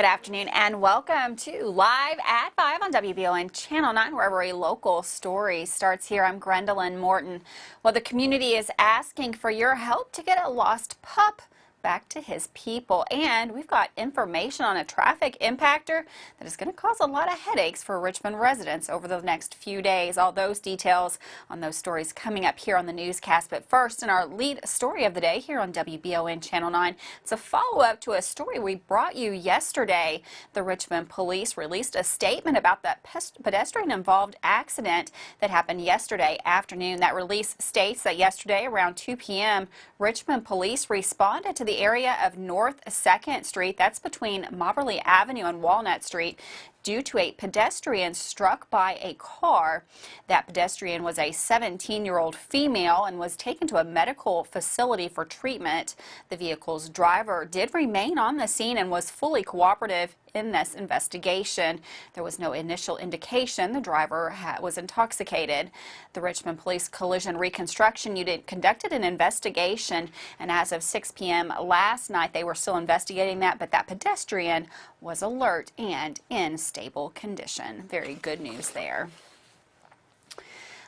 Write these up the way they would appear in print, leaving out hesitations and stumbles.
Good afternoon and welcome to Live at 5 on WBON Channel 9, where every local story starts here. I'm Gwendolyn Morton. Well, the community is asking for your help to get a lost pup back to his people, and we've got information on a traffic impactor that is going to cause a lot of headaches for Richmond residents over the next few days. All those details on those stories coming up here on the newscast. But first, in our lead story of the day here on WBON Channel 9, it's a follow-up to a story we brought you yesterday. The Richmond police released a statement about that pedestrian-involved accident that happened yesterday afternoon. That release states that yesterday around 2 p.m., Richmond police responded to the area of North 2nd Street, that's between Moberly Avenue and Walnut Street, due to a pedestrian struck by a car. That pedestrian was a 17-year-old female and was taken to a medical facility for treatment. The vehicle's driver did remain on the scene and was fully cooperative in this investigation. There was no initial indication the driver was intoxicated. The Richmond Police Collision Reconstruction Unit conducted an investigation, and as of 6 p.m. last night, they were still investigating that, but that pedestrian was alert and in stable condition. Very good news there.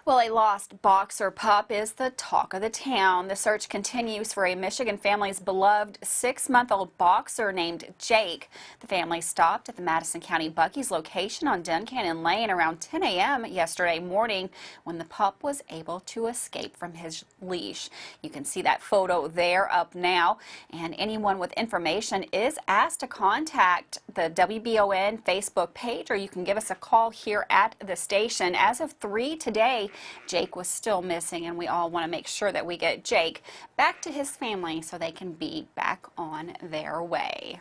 Well, a lost boxer pup is the talk of the town. The search continues for a Michigan family's beloved 6-month-old boxer named Jake. The family stopped at the Madison County Buc-ee's location on Duncannon Lane around 10 a.m. yesterday morning when the pup was able to escape from his leash. You can see that photo there up now, and anyone with information is asked to contact the WBON Facebook page, or you can give us a call here at the station. As of 3 today, Jake was still missing, and we all want to make sure that we get Jake back to his family so they can be back on their way.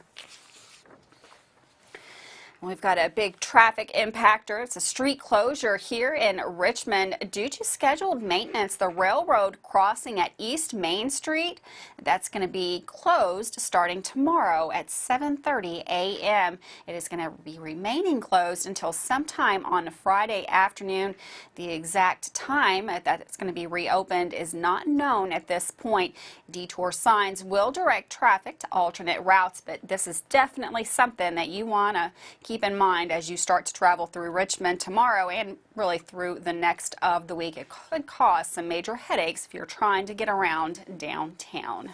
We've got a big traffic impactor. It's a street closure here in Richmond due to scheduled maintenance. The railroad crossing at East Main Street, that's going to be closed starting tomorrow at 7:30 a.m. It is going to be remaining closed until sometime on Friday afternoon. The exact time that it's going to be reopened is not known at this point. Detour signs will direct traffic to alternate routes, but this is definitely something that you want to keep in mind as you start to travel through Richmond tomorrow and really through the next of the week. It could cause some major headaches if you're trying to get around downtown.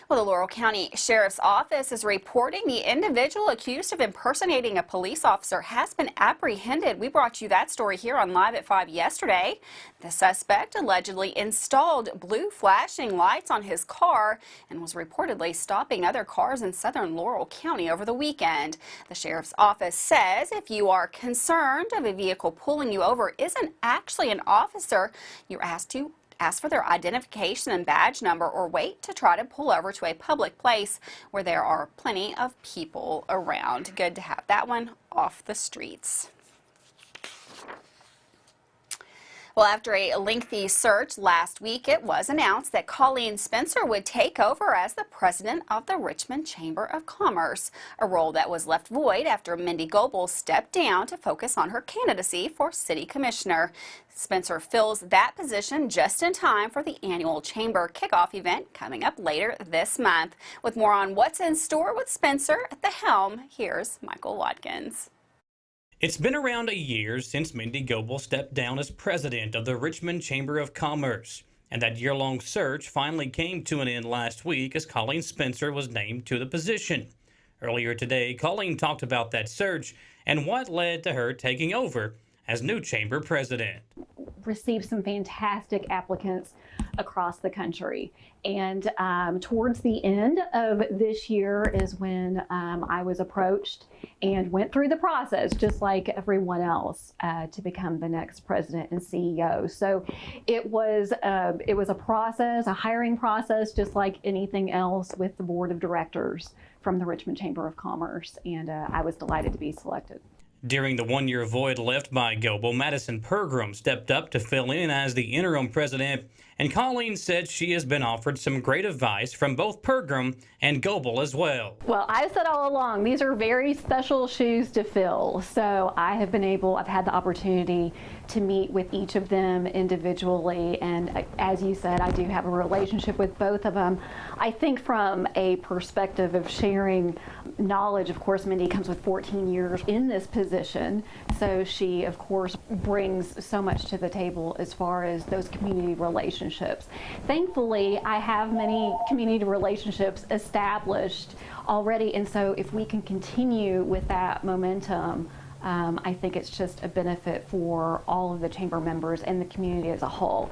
Well, the Laurel County Sheriff's Office is reporting the individual accused of impersonating a police officer has been apprehended. We brought you that story here on Live at 5 yesterday. The suspect allegedly installed blue flashing lights on his car and was reportedly stopping other cars in southern Laurel County over the weekend. The Sheriff's Office says if you are concerned of a vehicle pulling you over isn't actually an officer, you're asked to ask for their identification and badge number or wait to try to pull over to a public place where there are plenty of people around. Good to have that one off the streets. Well, after a lengthy search last week, it was announced that Colleen Spencer would take over as the president of the Richmond Chamber of Commerce, a role that was left void after Mindy Goebel stepped down to focus on her candidacy for city commissioner. Spencer fills that position just in time for the annual chamber kickoff event coming up later this month. With more on what's in store with Spencer at the helm, here's Michael Watkins. It's been around a year since Mindy Goebel stepped down as president of the Richmond Chamber of Commerce, and that year-long search finally came to an end last week as Colleen Spencer was named to the position. Earlier today, Colleen talked about that search and what led to her taking over as new chamber president. Received some fantastic applicants across the country, and towards the end of this year is when I was approached and went through the process just like everyone else to become the next president and CEO. So it was a process, a hiring process, just like anything else with the board of directors from the Richmond Chamber of Commerce, and I was delighted to be selected. During the one-year void left by Goble, Madison Pergram stepped up to fill in as the interim president, and Colleen said she has been offered some great advice from both Pergram and Goble as well. Well, I've said all along, these are very special shoes to fill. So I've had the opportunity to meet with each of them individually. And as you said, I do have a relationship with both of them. I think from a perspective of sharing knowledge, of course, Mindy comes with 14 years in this position. So she, of course, brings so much to the table as far as those community relationships. Thankfully, I have many community relationships established already. And so if we can continue with that momentum, I think it's just a benefit for all of the chamber members and the community as a whole.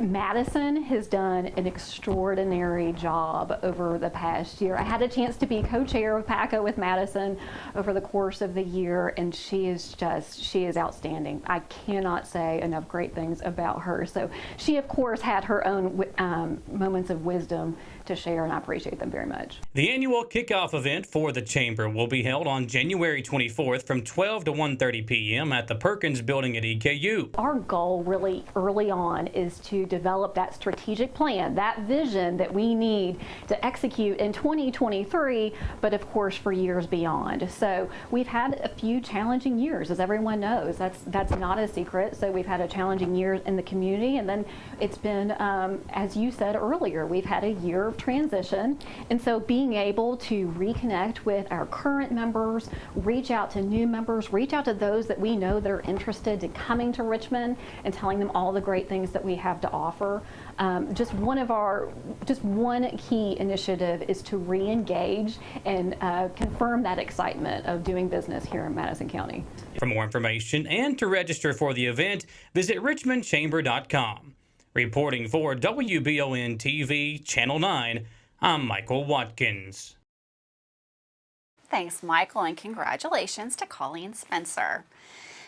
Madison has done an extraordinary job over the past year. I had a chance to be co-chair of PACA with Madison over the course of the year, and she is outstanding. I cannot say enough great things about her. So she, of course, had her own moments of wisdom to share, and I appreciate them very much. The annual kickoff event for the chamber will be held on January 24th from 12 to 1:30 p.m. at the Perkins Building at EKU. Our goal really early on is to develop that strategic plan, that vision that we need to execute in 2023, but of course for years beyond. So we've had a few challenging years, as everyone knows. That's not a secret. So we've had a challenging year in the community, and then it's been, as you said earlier, we've had a year of transition. And so being able to reconnect with our current members, reach out to new members, reach out to those that we know that are interested in coming to Richmond and telling them all the great things that we have to offer. Just one key initiative is to re-engage and confirm that excitement of doing business here in Madison County. For more information and to register for the event, visit richmondchamber.com. Reporting for WBON TV Channel 9, I'm Michael Watkins. Thanks, Michael, and congratulations to Colleen Spencer.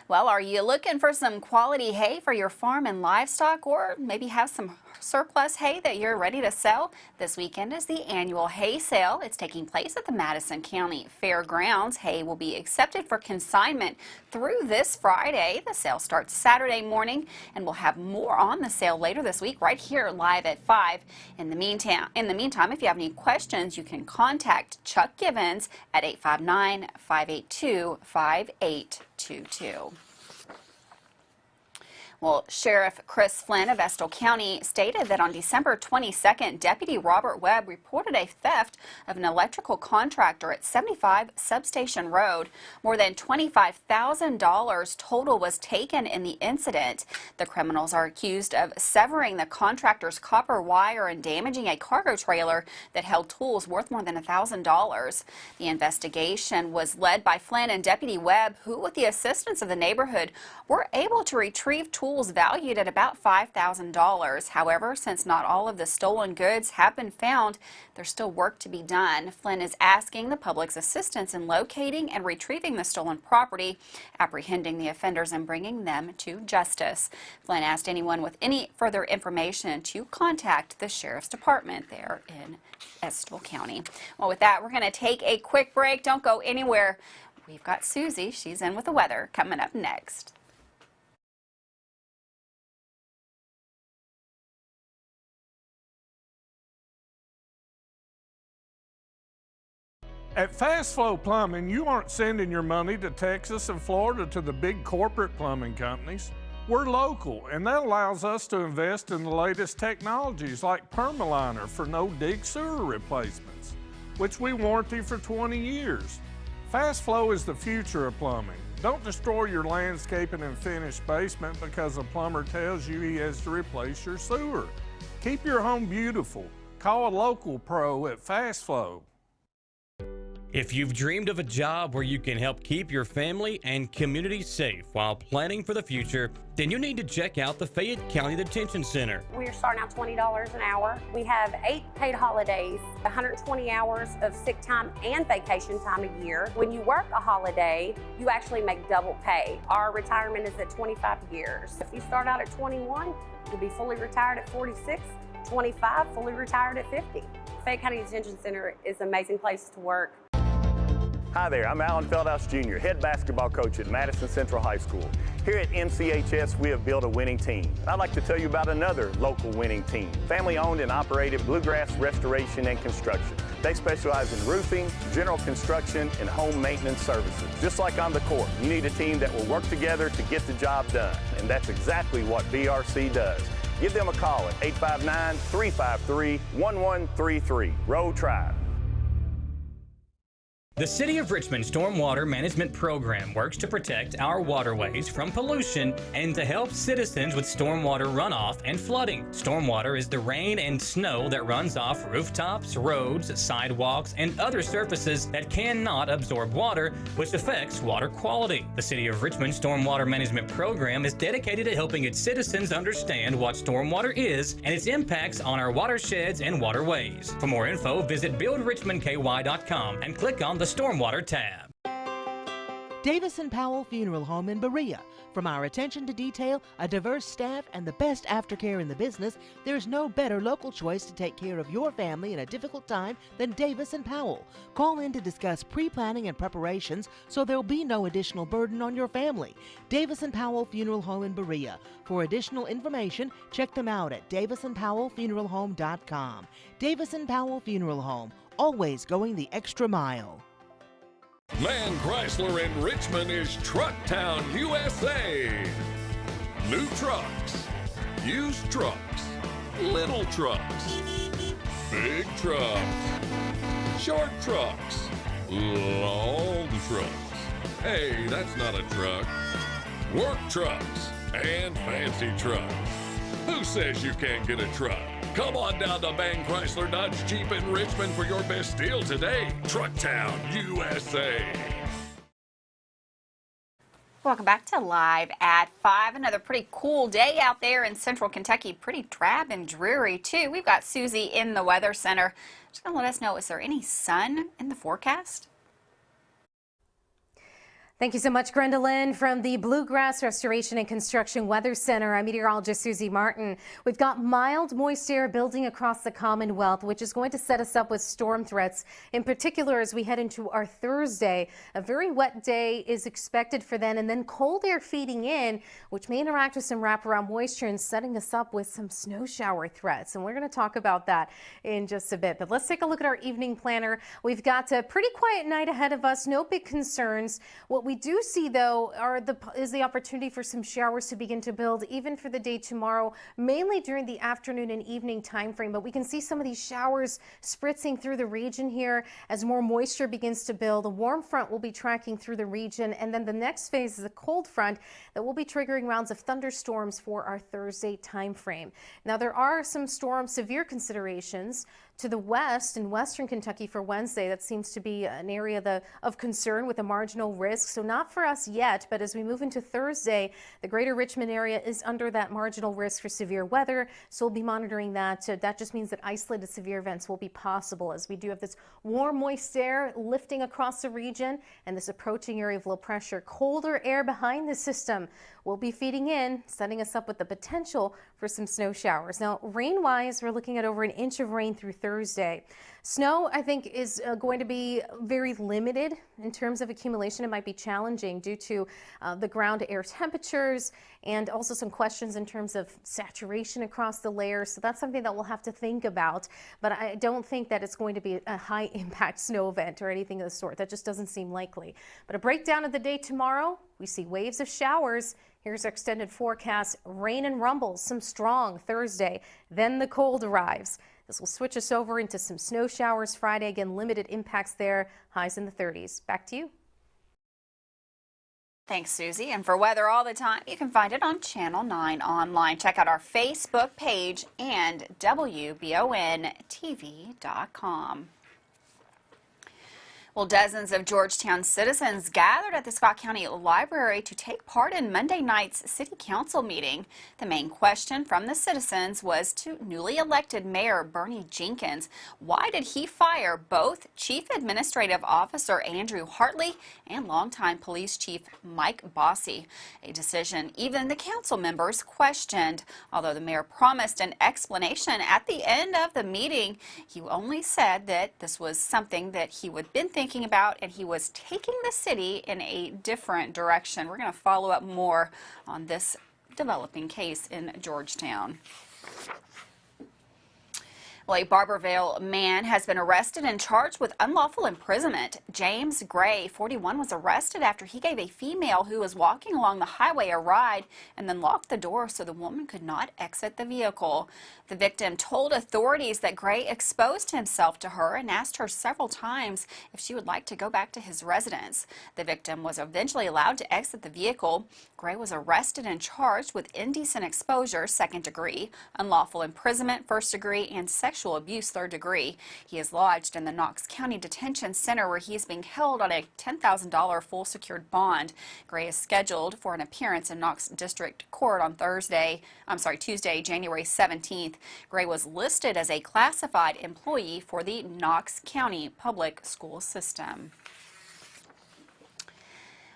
Well, are you looking for some quality hay for your farm and livestock, or maybe have some surplus hay that you're ready to sell? This weekend is the annual hay sale. It's taking place at the Madison County Fairgrounds. Hay will be accepted for consignment through this Friday. The sale starts Saturday morning, and we'll have more on the sale later this week right here live at 5. In the meantime, if you have any questions, you can contact Chuck Gibbons at 859-582-5822. Well, Sheriff Chris Flynn of Estill County stated that on December 22nd, Deputy Robert Webb reported a theft of an electrical contractor at 75 Substation Road. More than $25,000 total was taken in the incident. The criminals are accused of severing the contractor's copper wire and damaging a cargo trailer that held tools worth more than $1,000. The investigation was led by Flynn and Deputy Webb, who, with the assistance of the neighborhood, were able to retrieve tools valued at about $5,000. However, since not all of the stolen goods have been found, there's still work to be done. Flynn is asking the public's assistance in locating and retrieving the stolen property, apprehending the offenders, and bringing them to justice. Flynn asked anyone with any further information to contact the Sheriff's Department there in Estill County. Well, with that, we're going to take a quick break. Don't go anywhere. We've got Susie. She's in with the weather coming up next. At Fast Flow Plumbing, you aren't sending your money to Texas and Florida to the big corporate plumbing companies. We're local, and that allows us to invest in the latest technologies like Permaliner for no-dig sewer replacements, which we warranty for 20 years. Fast Flow is the future of plumbing. Don't destroy your landscaping and finished basement because a plumber tells you he has to replace your sewer. Keep your home beautiful. Call a local pro at Fast Flow. If you've dreamed of a job where you can help keep your family and community safe while planning for the future, then you need to check out the Fayette County Detention Center. We're starting out $20 an hour. We have 8 paid holidays, 120 hours of sick time and vacation time a year. When you work a holiday, you actually make double pay. Our retirement is at 25 years. If you start out at 21, you'll be fully retired at 46, 25, fully retired at 50. Fayette County Detention Center is an amazing place to work. Hi there, I'm Alan Feldhouse Jr., head basketball coach at Madison Central High School. Here at MCHS, we have built a winning team. I'd like to tell you about another local winning team, family-owned and operated Bluegrass Restoration and Construction. They specialize in roofing, general construction, and home maintenance services. Just like on the court, you need a team that will work together to get the job done, and that's exactly what BRC does. Give them a call at 859-353-1133. Road Tribe. The City of Richmond Stormwater Management Program works to protect our waterways from pollution and to help citizens with stormwater runoff and flooding. Stormwater is the rain and snow that runs off rooftops, roads, sidewalks, and other surfaces that cannot absorb water, which affects water quality. The City of Richmond Stormwater Management Program is dedicated to helping its citizens understand what stormwater is and its impacts on our watersheds and waterways. For more info, visit buildrichmondky.com and click on the Stormwater tab. Davis & Powell Funeral Home in Berea. From our attention to detail, a diverse staff, and the best aftercare in the business, there's no better local choice to take care of your family in a difficult time than Davis & Powell. Call in to discuss pre-planning and preparations so there'll be no additional burden on your family. Davis & Powell Funeral Home in Berea. For additional information, check them out at davisandpowellfuneralhome.com. Davis & Powell Funeral Home, always going the extra mile. Man Chrysler in Richmond is Truck Town, USA. New trucks, used trucks, little trucks, big trucks, short trucks, long trucks. Hey, that's not a truck. Work trucks and fancy trucks. Who says you can't get a truck? Come on down to Man Chrysler Dodge Jeep in Richmond for your best deal today. Truck Town, USA. Welcome back to Live at 5. Another pretty cool day out there in central Kentucky. Pretty drab and dreary, too. We've got Susie in the Weather Center. She's going to let us know, is there any sun in the forecast? Thank you so much, Gwendolyn. From the Bluegrass Restoration and Construction Weather Center, I'm meteorologist Susie Martin. We've got mild, moist air building across the Commonwealth, which is going to set us up with storm threats. In particular, as we head into our Thursday, a very wet day is expected for then, and then cold air feeding in, which may interact with some wraparound moisture and setting us up with some snow shower threats. And we're going to talk about that in just a bit. But let's take a look at our evening planner. We've got a pretty quiet night ahead of us. No big concerns. What we do see, though, is the opportunity for some showers to begin to build even for the day tomorrow, mainly during the afternoon and evening time frame. But we can see some of these showers spritzing through the region here as more moisture begins to build. A warm front will be tracking through the region, and then the next phase is a cold front that will be triggering rounds of thunderstorms for our Thursday time frame. Now, there are some severe considerations to the west and western Kentucky for Wednesday. That seems to be an area of concern with a marginal risk. So not for us yet, but as we move into Thursday, the greater Richmond area is under that marginal risk for severe weather. So we'll be monitoring that. That just means that isolated severe events will be possible as we do have this warm, moist air lifting across the region and this approaching area of low pressure. Colder air behind the system will be feeding in, setting us up with the potential for some snow showers. Now, rain-wise, we're looking at over an inch of rain through Thursday. Snow, I think, is going to be very limited in terms of accumulation. It might be challenging due to the ground to air temperatures and also some questions in terms of saturation across the layers. So that's something that we'll have to think about. But I don't think that it's going to be a high impact snow event or anything of the sort. That just doesn't seem likely. But a breakdown of the day tomorrow, we see waves of showers. Here's our extended forecast. Rain and rumbles, some strong Thursday. Then the cold arrives. This will switch us over into some snow showers Friday. Again, limited impacts there, highs in the 30s. Back to you. Thanks, Susie. And for weather all the time, you can find it on Channel 9 online. Check out our Facebook page and WBONTV.com. Well, dozens of Georgetown citizens gathered at the Scott County Library to take part in Monday night's City Council meeting. The main question from the citizens was to newly elected Mayor Bernie Jenkins. Why did he fire both Chief Administrative Officer Andrew Hartley and longtime Police Chief Mike Bossy? A decision even the council members questioned. Although the mayor promised an explanation at the end of the meeting, he only said that this was something that he would been thinking thinking about, and he was taking the city in a different direction. We're going to follow up more on this developing case in Georgetown. Well, a Barberville man has been arrested and charged with unlawful imprisonment. James Gray, 41, was arrested after he gave a female who was walking along the highway a ride and then locked the door so the woman could not exit the vehicle. The victim told authorities that Gray exposed himself to her and asked her several times if she would like to go back to his residence. The victim was eventually allowed to exit the vehicle. Gray was arrested and charged with indecent exposure, 2nd degree, unlawful imprisonment, 1st degree, and sexual abuse, 3rd degree. He is lodged in the Knox County Detention Center where he is being held on a $10,000 full secured bond. Gray is scheduled for an appearance in Knox District Court on Tuesday, January 17th. Gray was listed as a classified employee for the Knox County Public School System.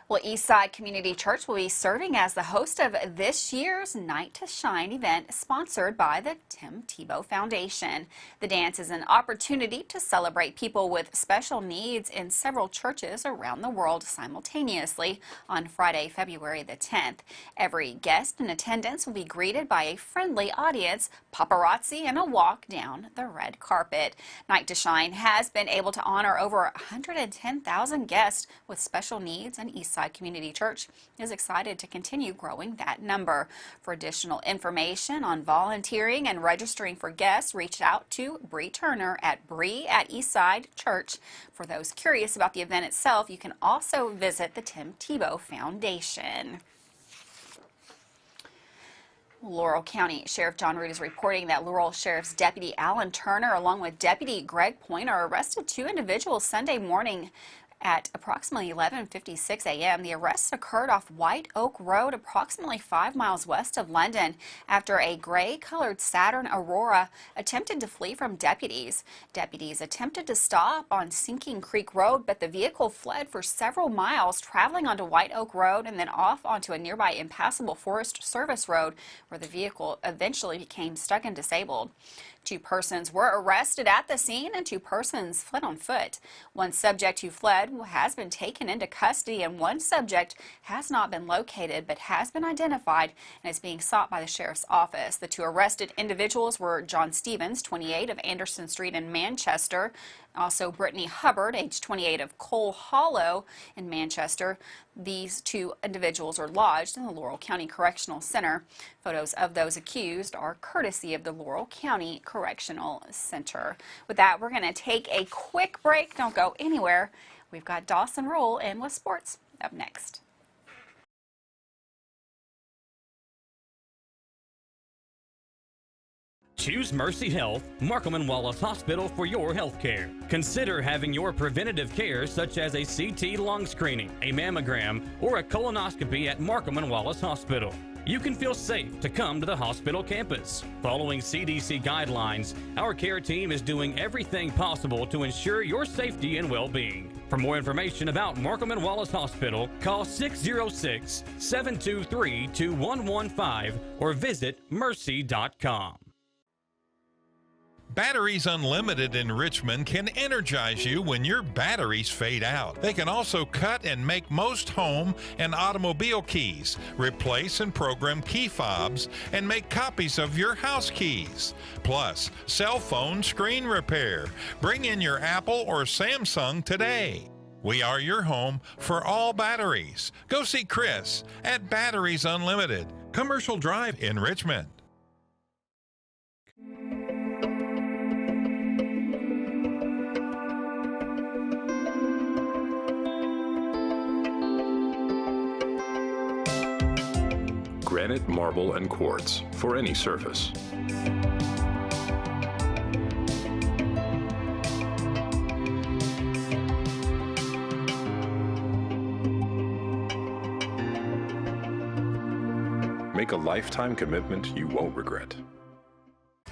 Well, Eastside Community Church will be serving as the host of this year's Night to Shine event sponsored by the Tim Tebow Foundation. The dance is an opportunity to celebrate people with special needs in several churches around the world simultaneously on Friday, February the 10th. Every guest in attendance will be greeted by a friendly audience, paparazzi, and a walk down the red carpet. Night to Shine has been able to honor over 110,000 guests with special needs, and Eastside Community Church is excited to continue growing that number. For additional information on volunteering and registering for guests, reach out to Bree Turner at Bree@Eastside Church. For those curious about the event itself, you can also visit the Tim Tebow Foundation. Laurel County Sheriff John Root is reporting that Laurel Sheriff's Deputy Alan Turner, along with Deputy Greg Pointer, arrested 2 individuals Sunday morning at approximately 11:56 a.m. The arrests occurred off White Oak Road, approximately 5 miles west of London, after a gray-colored Saturn Aurora attempted to flee from deputies. Deputies attempted to stop on Sinking Creek Road, but the vehicle fled for several miles, traveling onto White Oak Road and then off onto a nearby impassable Forest Service Road, where the vehicle eventually became stuck and disabled. 2 persons were arrested at the scene and 2 persons fled on foot. One subject who fled has been taken into custody, and one subject has not been located but has been identified and is being sought by the sheriff's office. The 2 arrested individuals were John Stevens, 28, of Anderson Street in Manchester, also Brittany Hubbard, age 28, of Cole Hollow in Manchester. These 2 individuals are lodged in the Laurel County Correctional Center. Photos of those accused are courtesy of the Laurel County Correctional Center. With that, we're going to take a quick break. Don't go anywhere. We've got Dawson Roll in with sports up next. Choose Mercy Health, Markham and Wallace Hospital for your health care. Consider having your preventative care such as a CT lung screening, a mammogram, or a colonoscopy at Markham and Wallace Hospital. You can feel safe to come to the hospital campus. Following CDC guidelines, our care team is doing everything possible to ensure your safety and well-being. For more information about Markham and Wallace Hospital, call 606-723-2115 or visit mercy.com. Batteries Unlimited in Richmond can energize you when your batteries fade out. They can also cut and make most home and automobile keys, replace and program key fobs, and make copies of your house keys. Plus, cell phone screen repair. Bring in your Apple or Samsung today. We are your home for all batteries. Go see Chris at Batteries Unlimited, Commercial Drive in Richmond. Granite, marble, and quartz for any surface. Make a lifetime commitment you won't regret.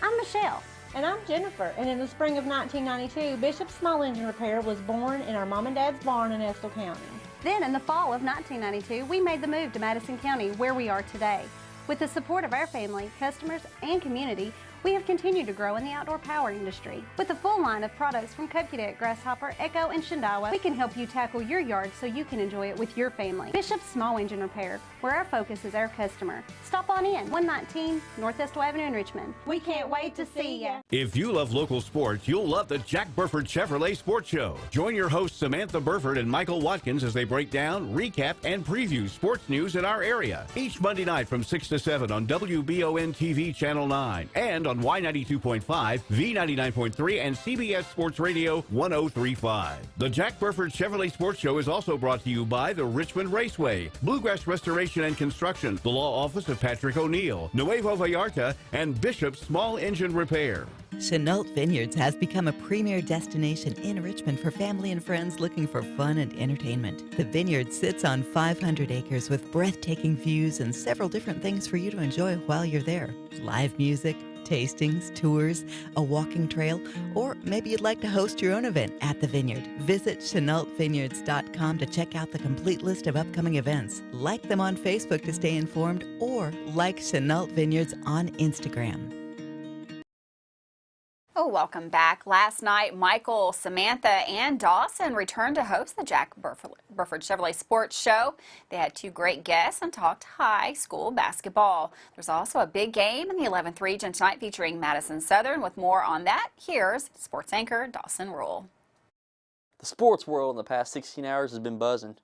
I'm Michelle. And I'm Jennifer. And in the spring of 1992, Bishop's Small Engine Repair was born in our mom and dad's barn in Estill County. Then in the fall of 1992, we made the move to Madison County, where we are today. With the support of our family, customers, and community, We have continued to grow in the outdoor power industry. With a full line of products from Copadet, Grasshopper, Echo, and Shindawa, we can help you tackle your yard so you can enjoy it with your family. Bishop's Small Engine Repair, where our focus is our customer. Stop on in, 119 North Estill Avenue in Richmond. We can't wait to see you. If you love local sports, you'll love the Jack Burford Chevrolet Sports Show. Join your hosts Samantha Burford and Michael Watkins as they break down, recap, and preview sports news in our area. Each Monday night from 6 to 7 on WBON TV Channel 9 and on Y92.5, V99.3, and CBS Sports Radio 103.5. The Jack Burford Chevrolet Sports Show is also brought to you by the Richmond Raceway, Bluegrass Restoration and Construction, the Law Office of Patrick O'Neill, Nuevo Vallarta, and Bishop's Small Engine Repair. Chenault Vineyards has become a premier destination in Richmond for family and friends looking for fun and entertainment. The vineyard sits on 500 acres with breathtaking views and several different things for you to enjoy while you're there. Live music, tastings, tours, a walking trail, or maybe you'd like to host your own event at the vineyard. Visit ChenaultVineyards.com to check out the complete list of upcoming events. Like them on Facebook to stay informed, or like Chenault Vineyards on Instagram. Oh, welcome back. Last night, Michael, Samantha, and Dawson returned to host the Jack Burford Chevrolet Sports Show. They had two great guests and talked high school basketball. There's also a big game in the 11th region tonight featuring Madison Southern. With more on that, here's sports anchor Dawson Rule. The sports world in the past 16 hours has been buzzing.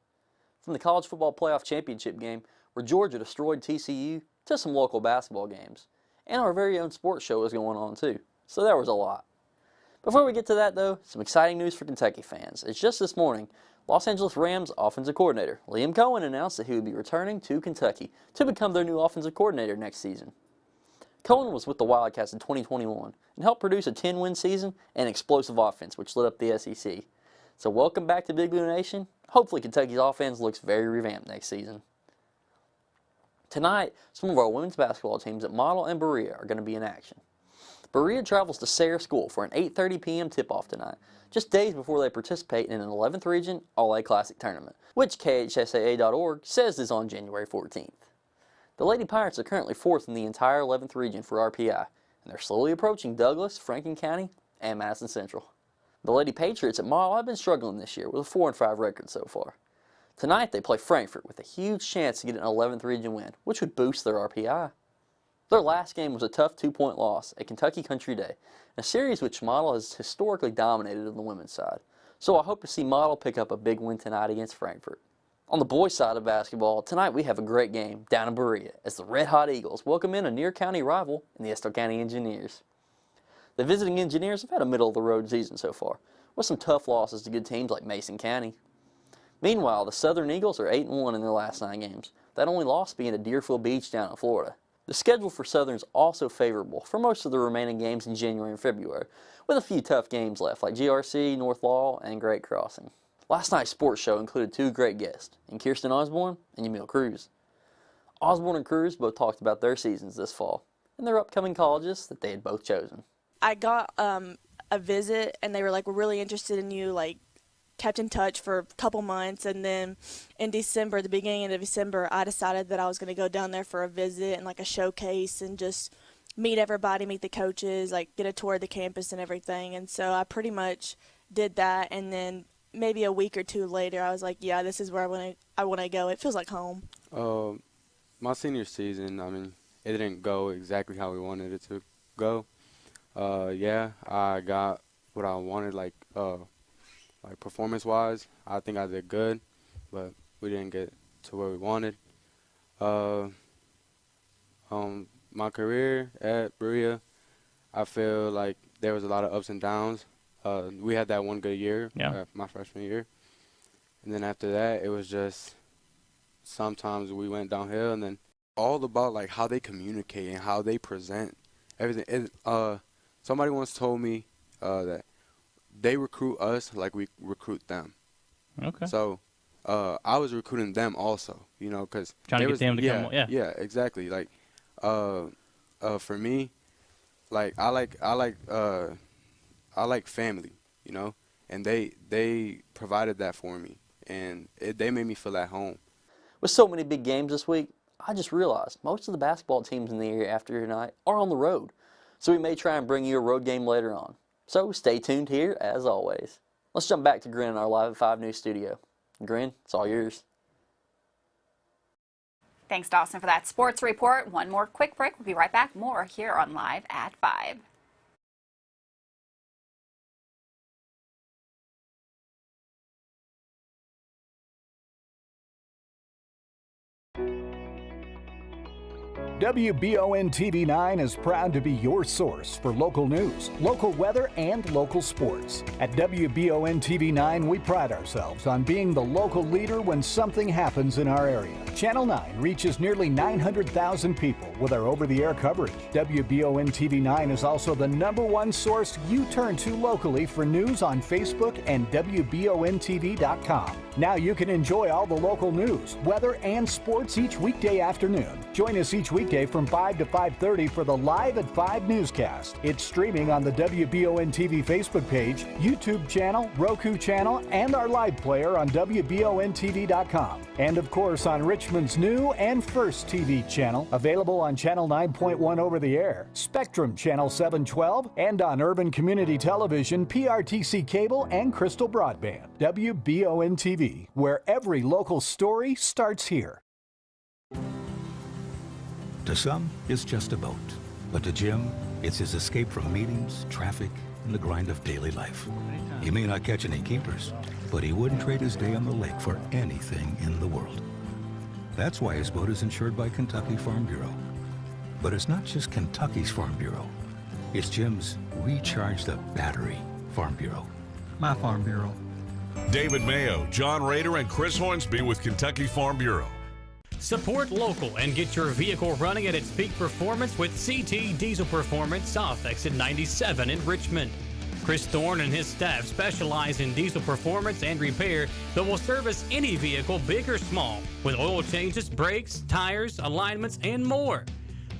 From the college football playoff championship game, where Georgia destroyed TCU, to some local basketball games. And our very own sports show is going on too. So there was a lot. Before we get to that though, some exciting news for Kentucky fans. It's just this morning, Los Angeles Rams offensive coordinator Liam Cohen announced that he would be returning to Kentucky to become their new offensive coordinator next season. Cohen was with the Wildcats in 2021 and helped produce a 10-win season and explosive offense which lit up the SEC. So welcome back to Big Blue Nation. Hopefully Kentucky's offense looks very revamped next season. Tonight, some of our women's basketball teams at Model and Berea are going to be in action. Berea travels to Sayre School for an 8:30 p.m. tip-off tonight, just days before they participate in an 11th Region All-A Classic tournament, which KHSAA.org says is on January 14th. The Lady Pirates are currently 4th in the entire 11th Region for RPI, and they're slowly approaching Douglas, Franklin County, and Madison Central. The Lady Patriots at Model have been struggling this year with a 4-5 record so far. Tonight they play Frankfort with a huge chance to get an 11th Region win, which would boost their RPI. Their last game was a tough 2-point loss at Kentucky Country Day, a series which Model has historically dominated on the women's side. So I hope to see Model pick up a big win tonight against Frankfort. On the boys' side of basketball, tonight we have a great game down in Berea as the Red Hot Eagles welcome in a near-county rival in the Estill County Engineers. The visiting Engineers have had a middle-of-the-road season so far, with some tough losses to good teams like Mason County. Meanwhile, the Southern Eagles are 8-1 in their last 9 games, that only loss being at Deerfield Beach down in Florida. The schedule for Southern is also favorable for most of the remaining games in January and February, with a few tough games left like GRC, North Law, and Great Crossing. Last night's sports show included 2 great guests, in Kirsten Osborne and Yamil Cruz. Osborne and Cruz both talked about their seasons this fall and their upcoming colleges that they had both chosen. I got a visit and they were like, we're really interested in you, like kept in touch for a couple months, and then in December, the beginning of December, I decided that I was going to go down there for a visit and like a showcase and just meet everybody, meet the coaches, like get a tour of the campus and everything. And so I pretty much did that, and then maybe a week or 2 later, I was like, yeah, this is where I want to go. It feels like home. My senior season, I mean, it didn't go exactly how we wanted it to go. Yeah, I got what I wanted, like performance-wise. I think I did good, but we didn't get to where we wanted. My career at Berea, I feel like there was a lot of ups and downs. We had that one good year, my freshman year. And then after that, it was just sometimes we went downhill, and then all about like how they communicate and how they present everything. Somebody once told me that they recruit us like we recruit them. Okay. So I was recruiting them also, you know, because trying to get them to come. Yeah, exactly. Like for me, like I like family, you know, and they provided that for me, and they made me feel at home. With so many big games this week, I just realized most of the basketball teams in the area after tonight are on the road. so we may try and bring you a road game later on. So stay tuned here as always. Let's jump back to Gren in our Live at 5 News studio. Gren, it's all yours. Thanks, Dawson, for that sports report. One more quick break. We'll be right back. More here on Live at 5. WBON TV 9 is proud to be your source for local news, local weather, and local sports. At WBON TV 9, we pride ourselves on being the local leader when something happens in our area. Channel 9 reaches nearly 900,000 people with our over-the-air coverage. WBON TV 9 is also the #1 source you turn to locally for news on Facebook and WBONTV.com. Now you can enjoy all the local news, weather, and sports each weekday afternoon. Join us each weekday from 5 to 5:30 for the Live at 5 Newscast. It's streaming on the WBON TV Facebook page, YouTube channel, Roku channel, and our live player on WBONTV.com. And of course on Richmond's new and first TV channel, available on Channel 9.1 over the air, Spectrum Channel 712, and on Urban Community Television, PRTC Cable, and Crystal Broadband. WBON TV, where every local story starts here. To some, it's just a boat. But to Jim, it's his escape from meetings, traffic, and the grind of daily life. He may not catch any keepers, but he wouldn't trade his day on the lake for anything in the world. That's why his boat is insured by Kentucky Farm Bureau. But it's not just Kentucky's Farm Bureau. It's Jim's Recharge the Battery Farm Bureau. My Farm Bureau. David Mayo, John Rader, and Chris Hornsby with Kentucky Farm Bureau. Support local and get your vehicle running at its peak performance with CT Diesel Performance off exit 97 in Richmond. Chris Thorne and his staff specialize in diesel performance and repair that will service any vehicle, big or small, with oil changes, brakes, tires, alignments, and more.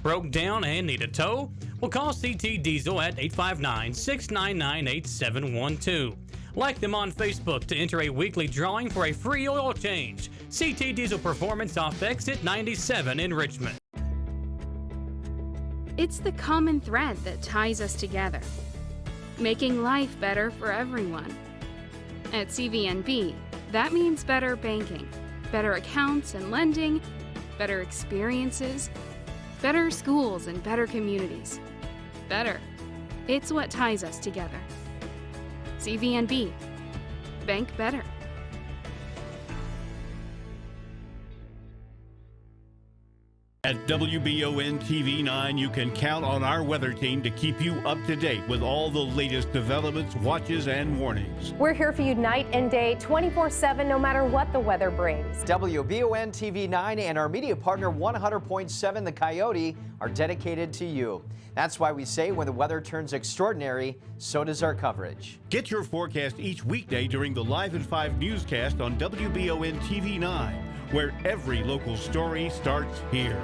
Broke down and need a tow? Well, call CT Diesel at 859-699-8712. Like them on Facebook to enter a weekly drawing for a free oil change. CT Diesel Performance off exit 97 in Richmond. It's the common thread that ties us together, making life better for everyone. At CVNB, that means better banking, better accounts and lending, better experiences, better schools and better communities. Better. It's what ties us together. CVNB. Bank better. At WBON TV 9, you can count on our weather team to keep you up to date with all the latest developments, watches, and warnings. We're here for you night and day, 24/7, no matter what the weather brings. WBON TV 9 and our media partner 100.7 The Coyote are dedicated to you. That's why we say when the weather turns extraordinary, so does our coverage. Get your forecast each weekday during the Live at 5 newscast on WBON TV 9, where every local story starts here.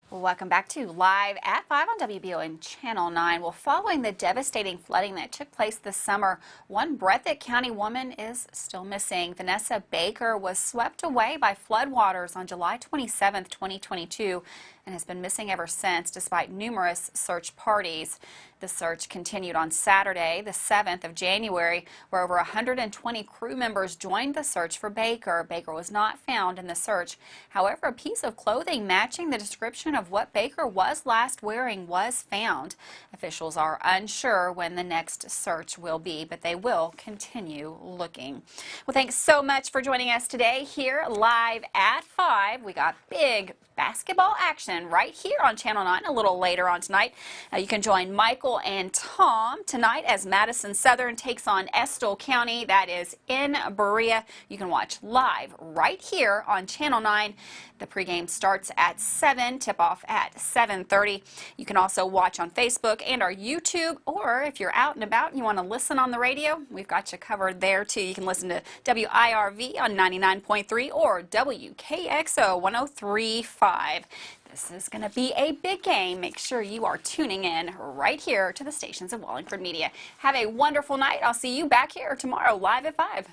Welcome back to Live at 5 on WBON Channel 9. Well, following the devastating flooding that took place this summer, one Breathitt County woman is still missing. Vanessa Baker was swept away by floodwaters on July 27, 2022, and has been missing ever since, despite numerous search parties. The search continued on Saturday, the 7th of January, where over 120 crew members joined the search for Baker. Baker was not found in the search. However, a piece of clothing matching the description of what Baker was last wearing was found. Officials are unsure when the next search will be, but they will continue looking. Well, thanks so much for joining us today here live at 5. We got big basketball action right here on Channel 9 a little later on tonight. You can join Michael and Tom tonight as Madison Southern takes on Estill County. That is in Berea. You can watch live right here on Channel 9. The pregame starts at 7, tip-off at 7:30. You can also watch on Facebook and our YouTube, or if you're out and about and you want to listen on the radio, we've got you covered there too. You can listen to WIRV on 99.3 or WKXO 103.5. This is going to be a big game. Make sure you are tuning in right here to the stations of Wallingford Media. Have a wonderful night. I'll see you back here tomorrow live at 5.